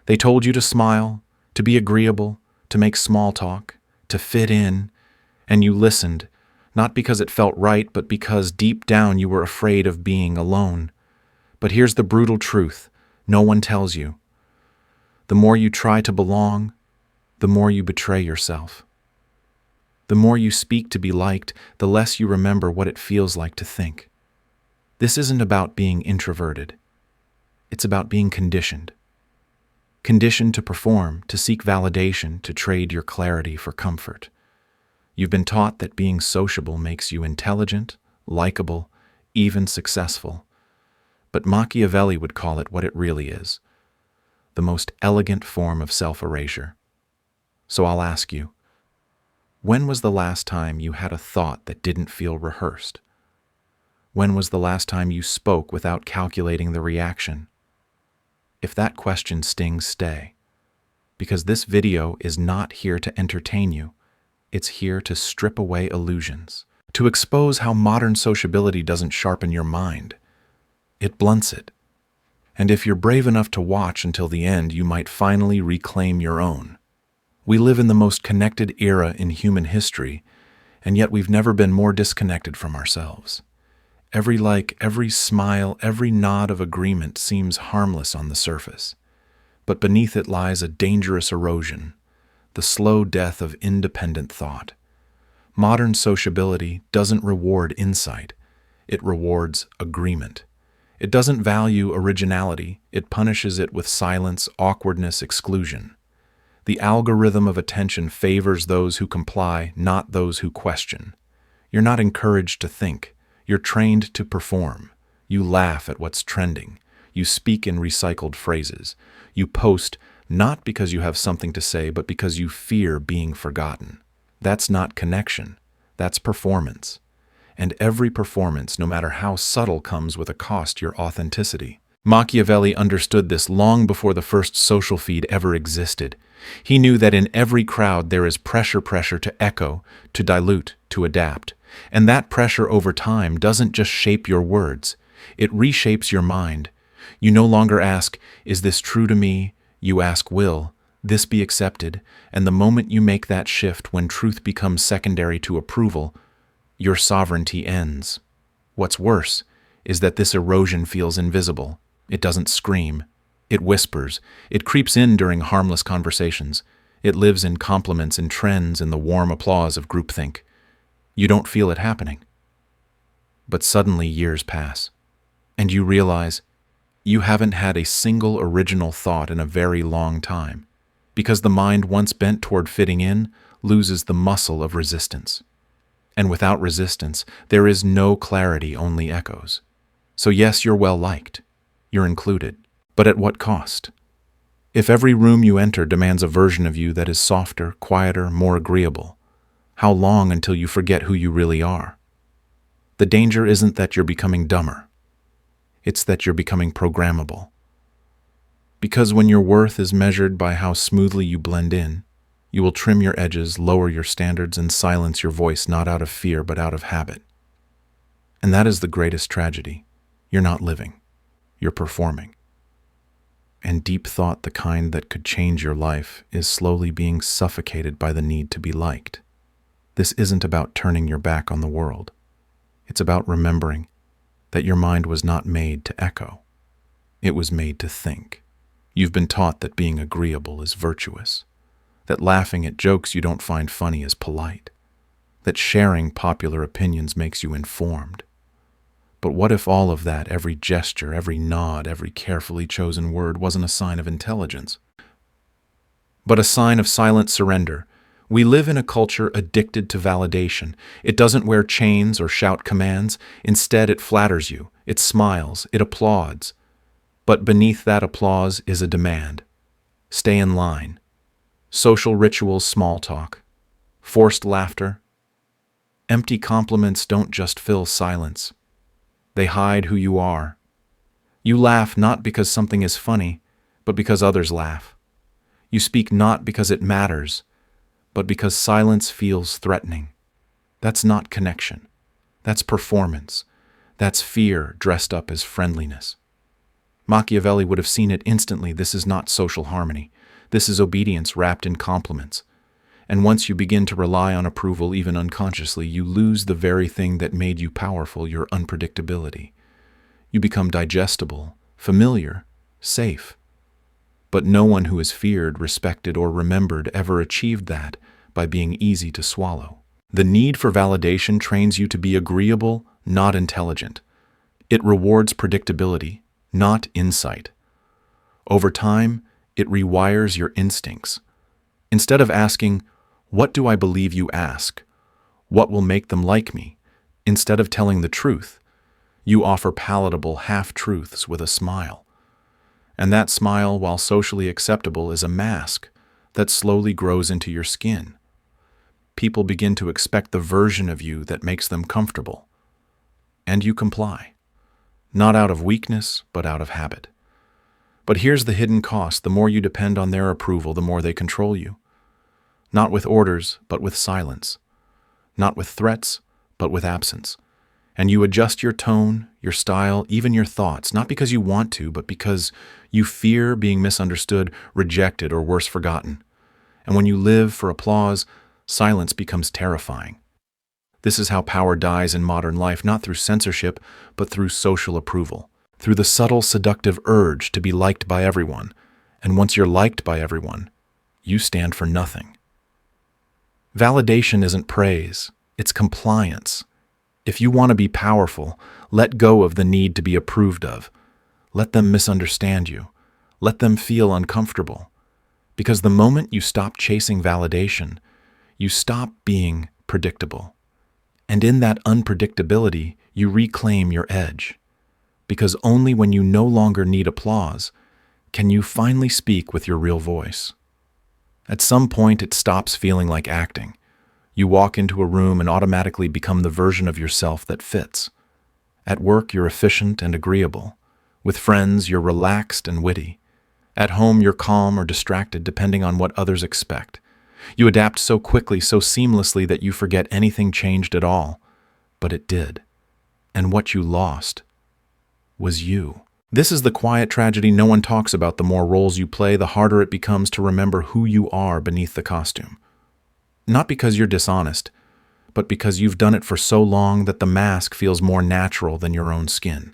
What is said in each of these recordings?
They told you to smile, to be agreeable, to make small talk, to fit in, and you listened, not because it felt right, but because deep down you were afraid of being alone. But here's the brutal truth no one tells you. The more you try to belong, the more you betray yourself. The more you speak to be liked, the less you remember what it feels like to think. This isn't about being introverted. It's about being conditioned. Conditioned to perform, to seek validation, to trade your clarity for comfort. You've been taught that being sociable makes you intelligent, likable, even successful. But Machiavelli would call it what it really is, the most elegant form of self-erasure. So I'll ask you, when was the last time you had a thought that didn't feel rehearsed? When was the last time you spoke without calculating the reaction? If that question stings, stay. Because this video is not here to entertain you. It's here to strip away illusions, to expose how modern sociability doesn't sharpen your mind. It blunts it. And if you're brave enough to watch until the end, you might finally reclaim your own. We live in the most connected era in human history, and yet we've never been more disconnected from ourselves. Every like, every smile, every nod of agreement seems harmless on the surface. But beneath it lies a dangerous erosion, the slow death of independent thought. Modern sociability doesn't reward insight. It rewards agreement. It doesn't value originality. It punishes it with silence, awkwardness, exclusion. The algorithm of attention favors those who comply, not those who question. You're not encouraged to think. You're trained to perform. You laugh at what's trending. You speak in recycled phrases. You post not because you have something to say, but because you fear being forgotten. That's not connection. That's performance. And every performance, no matter how subtle, comes with a cost to your authenticity. Machiavelli understood this long before the first social feed ever existed. He knew that in every crowd there is pressure to echo, to dilute, to adapt. And that pressure over time doesn't just shape your words. It reshapes your mind. You no longer ask, is this true to me? You ask, will this be accepted? And the moment you make that shift, when truth becomes secondary to approval, your sovereignty ends. What's worse is that this erosion feels invisible. It doesn't scream. It whispers. It creeps in during harmless conversations. It lives in compliments and trends, in the warm applause of groupthink. You don't feel it happening. But suddenly years pass, and you realize you haven't had a single original thought in a very long time, because the mind once bent toward fitting in loses the muscle of resistance. And without resistance, there is no clarity, only echoes. So yes, you're well liked. You're included. But at what cost? If every room you enter demands a version of you that is softer, quieter, more agreeable, how long until you forget who you really are? The danger isn't that you're becoming dumber. It's that you're becoming programmable. Because when your worth is measured by how smoothly you blend in, you will trim your edges, lower your standards, and silence your voice not out of fear but out of habit. And that is the greatest tragedy. You're not living. You're performing. And deep thought, the kind that could change your life, is slowly being suffocated by the need to be liked. This isn't about turning your back on the world. It's about remembering that your mind was not made to echo. It was made to think. You've been taught that being agreeable is virtuous, that laughing at jokes you don't find funny is polite, that sharing popular opinions makes you informed. But what if all of that, every gesture, every nod, every carefully chosen word, wasn't a sign of intelligence, but a sign of silent surrender? We live in a culture addicted to validation. It doesn't wear chains or shout commands. Instead, it flatters you. It smiles. It applauds. But beneath that applause is a demand. Stay in line. Social rituals, small talk. Forced laughter. Empty compliments don't just fill silence. They hide who you are. You laugh not because something is funny, but because others laugh. You speak not because it matters, but because silence feels threatening. That's not connection. That's performance. That's fear dressed up as friendliness. Machiavelli would have seen it instantly. This is not social harmony. This is obedience wrapped in compliments. And once you begin to rely on approval, even unconsciously, you lose the very thing that made you powerful, your unpredictability. You become digestible, familiar, safe. But no one who is feared, respected, or remembered ever achieved that by being easy to swallow. The need for validation trains you to be agreeable, not intelligent. It rewards predictability, not insight. Over time, it rewires your instincts. Instead of asking, "What do I believe?" you ask, "What will make them like me?" Instead of telling the truth, you offer palatable half-truths with a smile. And that smile, while socially acceptable, is a mask that slowly grows into your skin. People begin to expect the version of you that makes them comfortable. And you comply. Not out of weakness, but out of habit. But here's the hidden cost. The more you depend on their approval, the more they control you. Not with orders, but with silence. Not with threats, but with absence. And you adjust your tone, your style, even your thoughts, not because you want to, but because you fear being misunderstood, rejected, or worse, forgotten. And when you live for applause, silence becomes terrifying. This is how power dies in modern life, not through censorship, but through social approval, through the subtle, seductive urge to be liked by everyone. And once you're liked by everyone, you stand for nothing. Validation isn't praise, it's compliance. If you want to be powerful, let go of the need to be approved of. Let them misunderstand you. Let them feel uncomfortable. Because the moment you stop chasing validation, you stop being predictable. And in that unpredictability, you reclaim your edge. Because only when you no longer need applause can you finally speak with your real voice. At some point, it stops feeling like acting. You walk into a room and automatically become the version of yourself that fits. At work, you're efficient and agreeable. With friends, you're relaxed and witty. At home, you're calm or distracted, depending on what others expect. You adapt so quickly, so seamlessly that you forget anything changed at all. But it did. And what you lost was you. This is the quiet tragedy no one talks about. The more roles you play, the harder it becomes to remember who you are beneath the costume. Not because you're dishonest, but because you've done it for so long that the mask feels more natural than your own skin.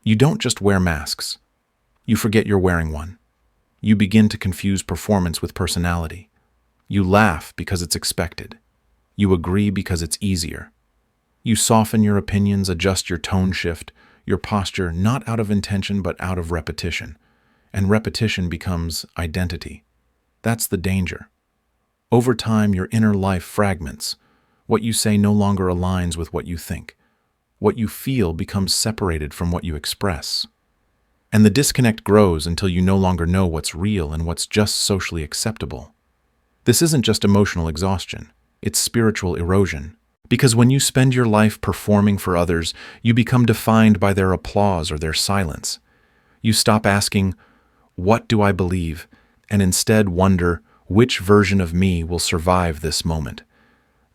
You don't just wear masks. You forget you're wearing one. You begin to confuse performance with personality. You laugh because it's expected. You agree because it's easier. You soften your opinions, adjust your tone shift, your posture, not out of intention but out of repetition. And repetition becomes identity. That's the danger. Over time, your inner life fragments. What you say no longer aligns with what you think. What you feel becomes separated from what you express. And the disconnect grows until you no longer know what's real and what's just socially acceptable. This isn't just emotional exhaustion, it's spiritual erosion. Because when you spend your life performing for others, you become defined by their applause or their silence. You stop asking, "What do I believe?" and instead wonder, which version of me will survive this moment?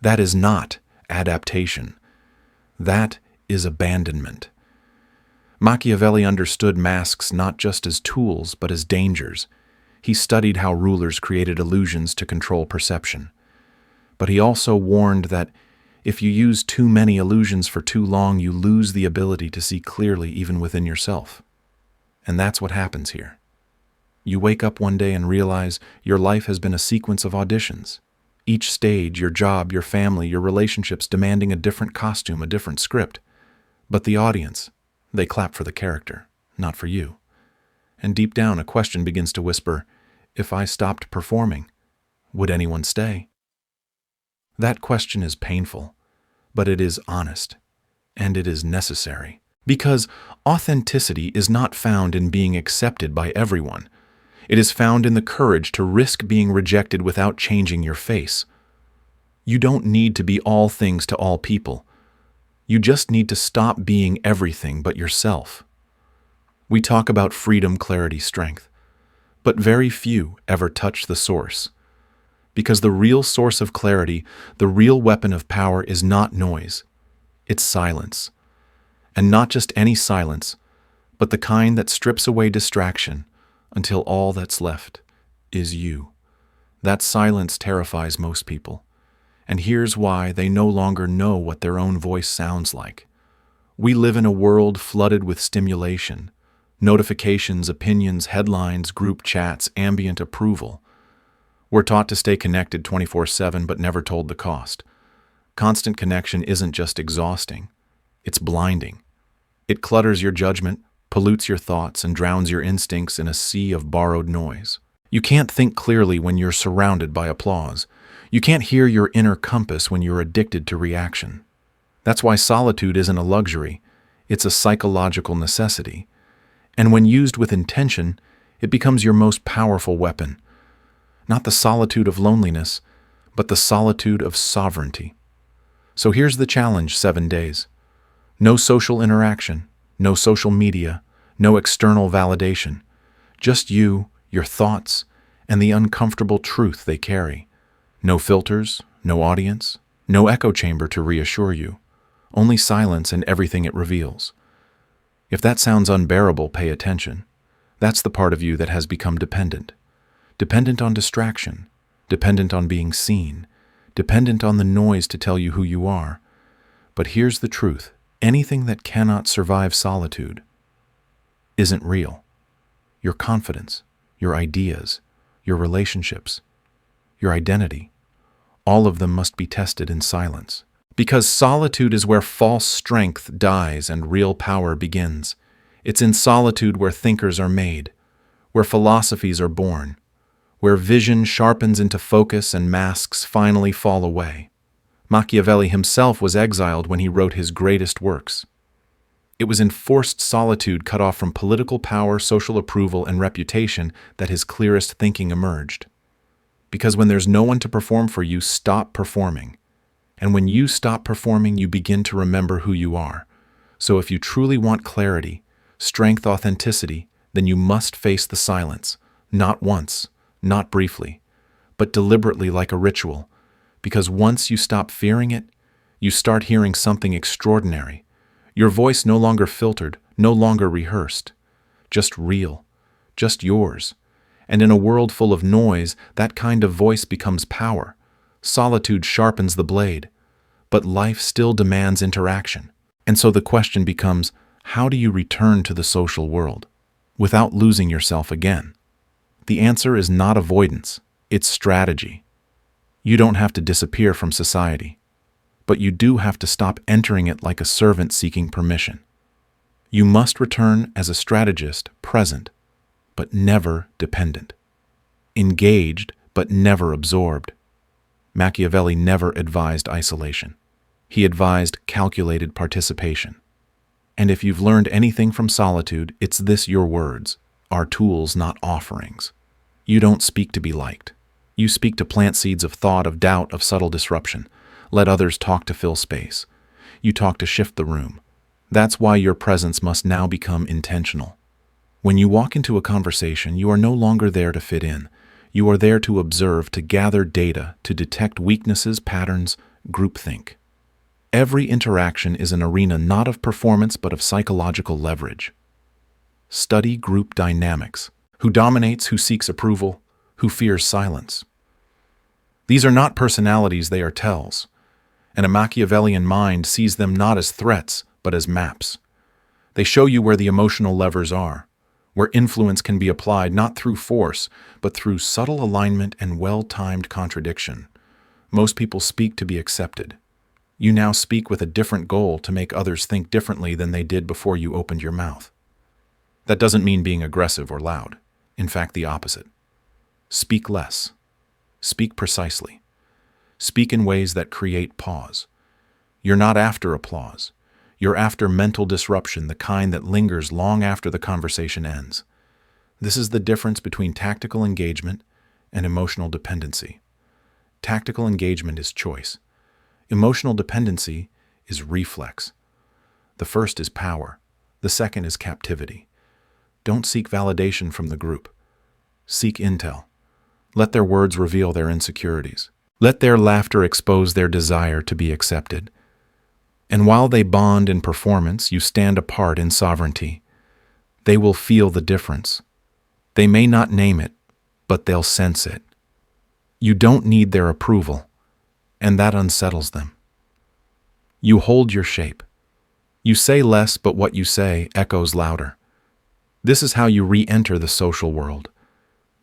That is not adaptation. That is abandonment. Machiavelli understood masks not just as tools, but as dangers. He studied how rulers created illusions to control perception. But he also warned that if you use too many illusions for too long, you lose the ability to see clearly even within yourself. And that's what happens here. You wake up one day and realize your life has been a sequence of auditions. Each stage, your job, your family, your relationships demanding a different costume, a different script. But the audience, they clap for the character, not for you. And deep down, a question begins to whisper, if I stopped performing, would anyone stay? That question is painful, but it is honest, and it is necessary. Because authenticity is not found in being accepted by everyone. It is found in the courage to risk being rejected without changing your face. You don't need to be all things to all people. You just need to stop being everything but yourself. We talk about freedom, clarity, strength, but very few ever touch the source. Because the real source of clarity, the real weapon of power is not noise, it's silence. And not just any silence, but the kind that strips away distraction until all that's left is you. That silence terrifies most people, and here's why: they no longer know what their own voice sounds like. We live in a world flooded with stimulation, notifications, opinions, headlines, group chats, ambient approval. We're taught to stay connected 24/7, but never told the cost. Constant connection isn't just exhausting, it's blinding. It clutters your judgment, pollutes your thoughts, and drowns your instincts in a sea of borrowed noise. You can't think clearly when you're surrounded by applause. You can't hear your inner compass when you're addicted to reaction. That's why solitude isn't a luxury, it's a psychological necessity. And when used with intention, it becomes your most powerful weapon. Not the solitude of loneliness, but the solitude of sovereignty. So here's the challenge: 7 days. No social interaction, no social media, no external validation. Just you, your thoughts, and the uncomfortable truth they carry. No filters, no audience, no echo chamber to reassure you. Only silence and everything it reveals. If that sounds unbearable, pay attention. That's the part of you that has become dependent. Dependent on distraction, dependent on being seen, dependent on the noise to tell you who you are. But here's the truth: anything that cannot survive solitude isn't real. Your confidence, your ideas, your relationships, your identity, all of them must be tested in silence. Because solitude is where false strength dies and real power begins. It's in solitude where thinkers are made, where philosophies are born, where vision sharpens into focus and masks finally fall away. Machiavelli himself was exiled when he wrote his greatest works. It was in forced solitude, cut off from political power, social approval, and reputation, that his clearest thinking emerged. Because when there's no one to perform for you, stop performing. And when you stop performing, you begin to remember who you are. So if you truly want clarity, strength, authenticity, then you must face the silence, not once, not briefly, but deliberately, like a ritual. Because once you stop fearing it, you start hearing something extraordinary. Your voice no longer filtered, no longer rehearsed, just real, just yours. And in a world full of noise, that kind of voice becomes power. Solitude sharpens the blade, but life still demands interaction. And so the question becomes, how do you return to the social world without losing yourself again? The answer is not avoidance, it's strategy. You don't have to disappear from society, but you do have to stop entering it like a servant seeking permission. You must return as a strategist, present, but never dependent. Engaged, but never absorbed. Machiavelli never advised isolation. He advised calculated participation. And if you've learned anything from solitude, it's this: your words are tools, not offerings. You don't speak to be liked. You speak to plant seeds of thought, of doubt, of subtle disruption. Let others talk to fill space. You talk to shift the room. That's why your presence must now become intentional. When you walk into a conversation, you are no longer there to fit in. You are there to observe, to gather data, to detect weaknesses, patterns, groupthink. Every interaction is an arena not of performance but of psychological leverage. Study group dynamics. Who dominates, who seeks approval, who fears silence. These are not personalities, they are tells. And a Machiavellian mind sees them not as threats, but as maps. They show you where the emotional levers are, where influence can be applied not through force, but through subtle alignment and well-timed contradiction. Most people speak to be accepted. You now speak with a different goal: to make others think differently than they did before you opened your mouth. That doesn't mean being aggressive or loud. In fact, the opposite. Speak less. Speak precisely. Speak in ways that create pause. You're not after applause. You're after mental disruption, the kind that lingers long after the conversation ends. This is the difference between tactical engagement and emotional dependency. Tactical engagement is choice. Emotional dependency is reflex. The first is power. The second is captivity. Don't seek validation from the group. Seek intel. Let their words reveal their insecurities. Let their laughter expose their desire to be accepted. And while they bond in performance, you stand apart in sovereignty. They will feel the difference. They may not name it, but they'll sense it. You don't need their approval, and that unsettles them. You hold your shape. You say less, but what you say echoes louder. This is how you re-enter the social world.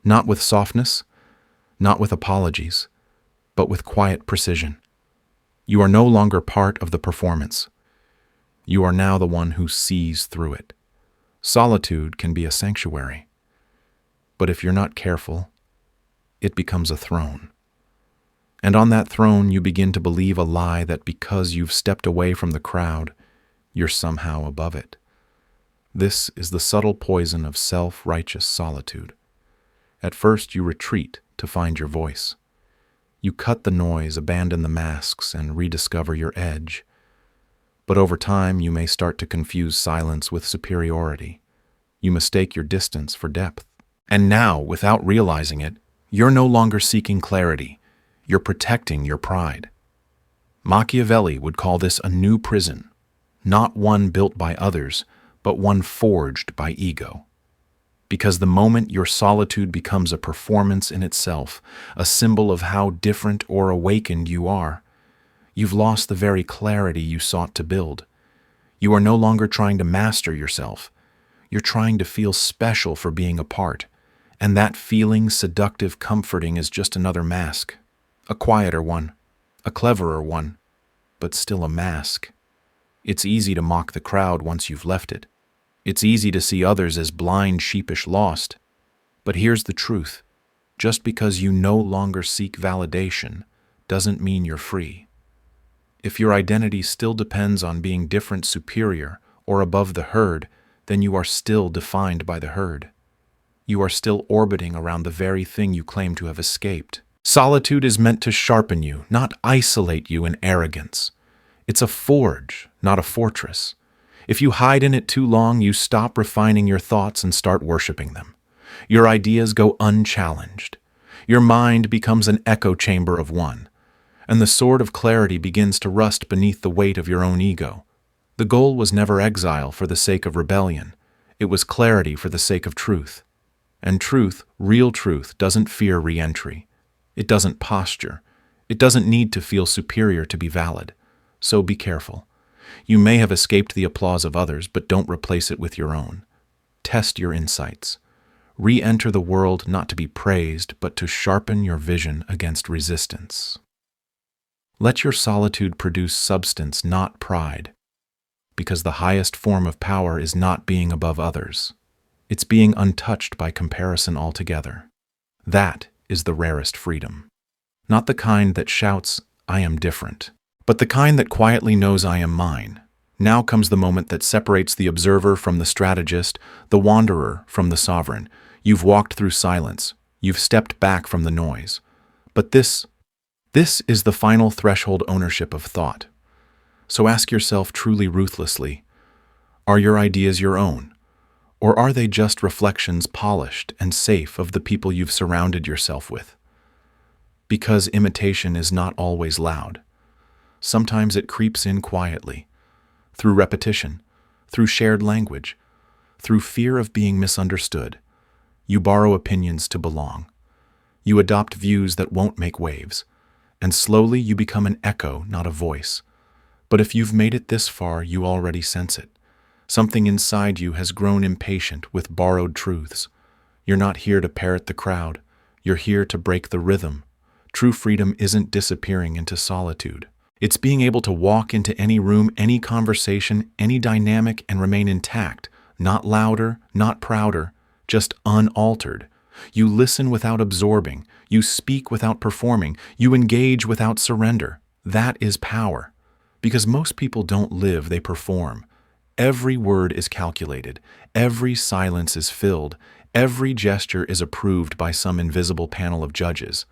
Not with softness, not with apologies, but with quiet precision. You are no longer part of the performance. You are now the one who sees through it. Solitude can be a sanctuary, but if you're not careful, it becomes a throne. And on that throne, you begin to believe a lie that because you've stepped away from the crowd, you're somehow above it. This is the subtle poison of self-righteous solitude. At first, you retreat to find your voice. You cut the noise, abandon the masks, and rediscover your edge. But over time, you may start to confuse silence with superiority. You mistake your distance for depth. And now, without realizing it, you're no longer seeking clarity. You're protecting your pride. Machiavelli would call this a new prison, not one built by others, but one forged by ego. Because the moment your solitude becomes a performance in itself, a symbol of how different or awakened you are, you've lost the very clarity you sought to build. You are no longer trying to master yourself. You're trying to feel special for being apart, and that feeling, seductive, comforting, is just another mask. A quieter one, a cleverer one, but still a mask. It's easy to mock the crowd once you've left it. It's easy to see others as blind, sheepish, lost. But here's the truth. Just because you no longer seek validation doesn't mean you're free. If your identity still depends on being different, superior, or above the herd, then you are still defined by the herd. You are still orbiting around the very thing you claim to have escaped. Solitude is meant to sharpen you, not isolate you in arrogance. It's a forge, not a fortress. If you hide in it too long, you stop refining your thoughts and start worshiping them. Your ideas go unchallenged. Your mind becomes an echo chamber of one, and the sword of clarity begins to rust beneath the weight of your own ego. The goal was never exile for the sake of rebellion. It was clarity for the sake of truth. And truth, real truth, doesn't fear re-entry. It doesn't posture. It doesn't need to feel superior to be valid. So be careful. You may have escaped the applause of others, but don't replace it with your own. Test your insights. Re-enter the world not to be praised, but to sharpen your vision against resistance. Let your solitude produce substance, not pride, because the highest form of power is not being above others. It's being untouched by comparison altogether. That is the rarest freedom. Not the kind that shouts, "I am different," but the kind that quietly knows I am mine. Now comes the moment that separates the observer from the strategist, the wanderer from the sovereign. You've walked through silence. You've stepped back from the noise. But this is the final threshold ownership of thought. So ask yourself truly ruthlessly, are your ideas your own? Or are they just reflections polished and safe of the people you've surrounded yourself with? Because imitation is not always loud. Sometimes it creeps in quietly, through repetition, through shared language, through fear of being misunderstood. You borrow opinions to belong. You adopt views that won't make waves, and slowly you become an echo, not a voice. But if you've made it this far, you already sense it. Something inside you has grown impatient with borrowed truths. You're not here to parrot the crowd. You're here to break the rhythm. True freedom isn't disappearing into solitude. It's being able to walk into any room, any conversation, any dynamic, and remain intact, not louder, not prouder, just unaltered. You listen without absorbing. You speak without performing. You engage without surrender. That is power. Because most people don't live, they perform. Every word is calculated. Every silence is filled. Every gesture is approved by some invisible panel of judges.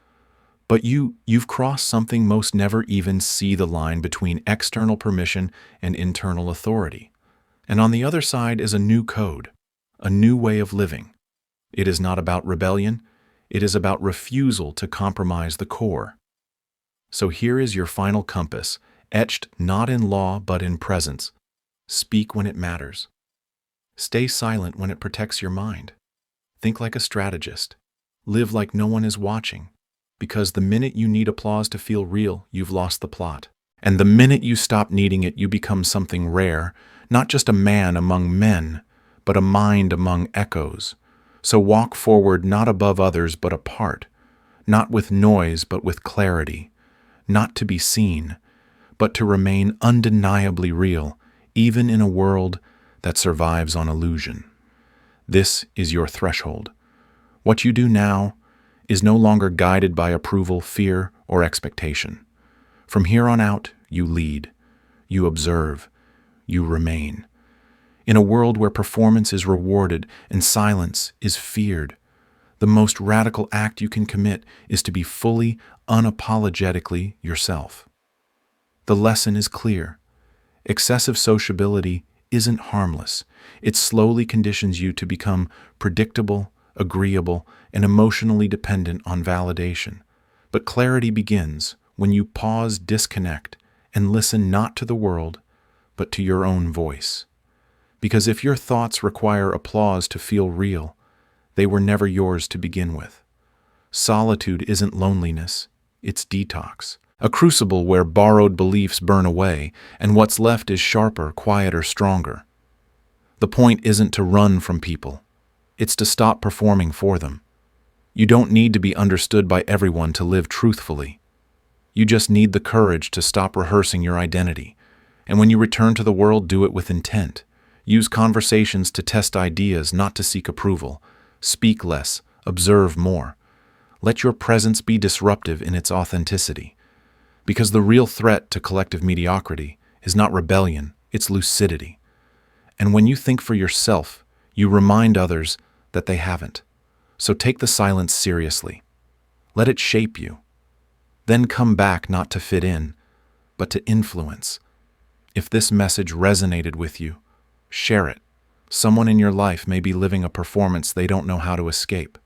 But you've crossed something most never even see the line between external permission and internal authority. And on the other side is a new code, a new way of living. It is not about rebellion. It is about refusal to compromise the core. So here is your final compass, etched not in law but in presence. Speak when it matters. Stay silent when it protects your mind. Think like a strategist. Live like no one is watching. Because the minute you need applause to feel real, you've lost the plot. And the minute you stop needing it, you become something rare, not just a man among men, but a mind among echoes. So walk forward not above others but apart, not with noise but with clarity, not to be seen, but to remain undeniably real, even in a world that survives on illusion. This is your threshold. What you do now is no longer guided by approval, fear, or expectation. From here on out, you lead, you observe, you remain. In a world where performance is rewarded and silence is feared, the most radical act you can commit is to be fully, unapologetically yourself. The lesson is clear. Excessive sociability isn't harmless. It slowly conditions you to become predictable, agreeable, and emotionally dependent on validation. But clarity begins when you pause, disconnect, and listen not to the world, but to your own voice. Because if your thoughts require applause to feel real, they were never yours to begin with. Solitude isn't loneliness, it's detox. A crucible where borrowed beliefs burn away, and what's left is sharper, quieter, stronger. The point isn't to run from people. It's to stop performing for them. You don't need to be understood by everyone to live truthfully. You just need the courage to stop rehearsing your identity. And when you return to the world, do it with intent. Use conversations to test ideas, not to seek approval. Speak less, observe more. Let your presence be disruptive in its authenticity. Because the real threat to collective mediocrity is not rebellion, it's lucidity. And when you think for yourself, you remind others that they haven't. So take the silence seriously. Let it shape you. Then come back not to fit in, but to influence. If this message resonated with you, share it. Someone in your life may be living a performance they don't know how to escape.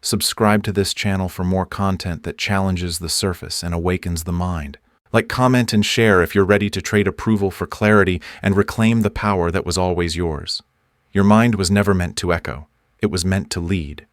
Subscribe to this channel for more content that challenges the surface and awakens the mind. Like, comment, and share if you're ready to trade approval for clarity and reclaim the power that was always yours. Your mind was never meant to echo. It was meant to lead.